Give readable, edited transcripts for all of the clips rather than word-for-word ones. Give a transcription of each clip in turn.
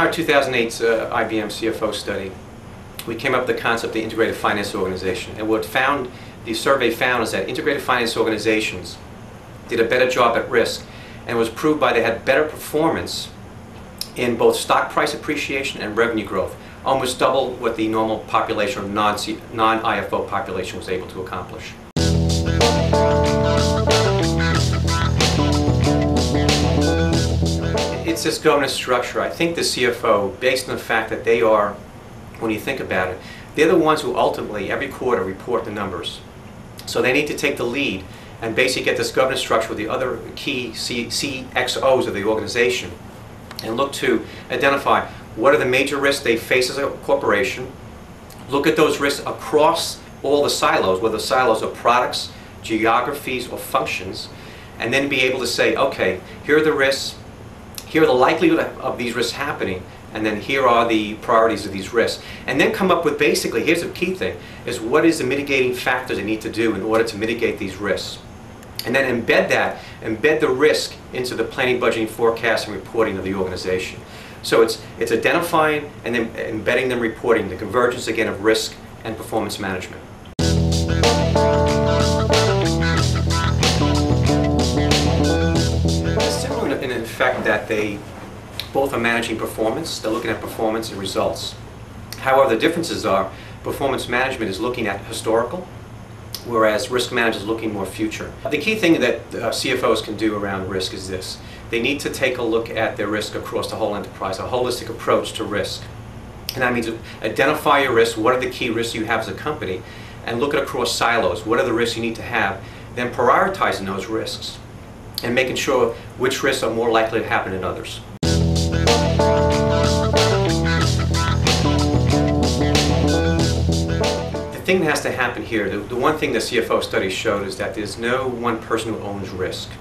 our 2008 IBM CFO study, we came up with the concept of the integrated finance organization. And what the survey found is that integrated finance organizations did a better job at risk, and it was proved by they had better performance in both stock price appreciation and revenue growth, almost double what the normal population or non-IFO population was able to accomplish. It's this governance structure. I think the CFO, based on the fact that they are, when you think about it, they're the ones who ultimately every quarter report the numbers. So they need to take the lead and basically get this governance structure with the other key CXOs of the organization and look to identify what are the major risks they face as a corporation, look at those risks across all the silos, whether the silos are products, geographies, or functions, and then be able to say, okay, here are the risks, here are the likelihood of these risks happening, and then here are the priorities of these risks. And then come up with basically, here's the key thing, is what is the mitigating factors they need to do in order to mitigate these risks. And then embed the risk into the planning, budgeting, forecasting, reporting of the organization. So it's identifying and then embedding them, reporting, the convergence again of risk and performance management. It's similar in effect that they both are managing performance, they're looking at performance and results. However, the differences are performance management is looking at historical, whereas risk management is looking more future. The key thing that CFOs can do around risk is this. They need to take a look at their risk across the whole enterprise, a holistic approach to risk. And that means identify your risks, what are the key risks you have as a company, and look at across silos, what are the risks you need to have, then prioritizing those risks and making sure which risks are more likely to happen than others. The thing that has to happen here, the one thing the CFO study showed is that there's no one person who owns risk.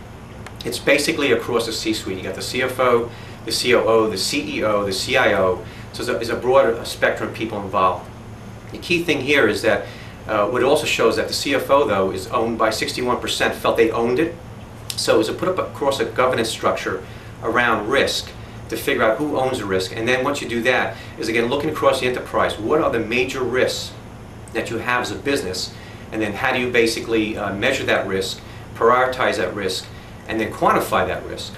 It's basically across the C-suite. You got the CFO, the COO, the CEO, the CIO. So there's a broader spectrum of people involved. The key thing here is that what it also shows that the CFO, though, is owned by 61%, felt they owned it. So it was put up across a governance structure around risk to figure out who owns the risk. And then once you do that, is again looking across the enterprise, what are the major risks that you have as a business, and then how do you basically measure that risk, prioritize that risk, and then quantify that risk.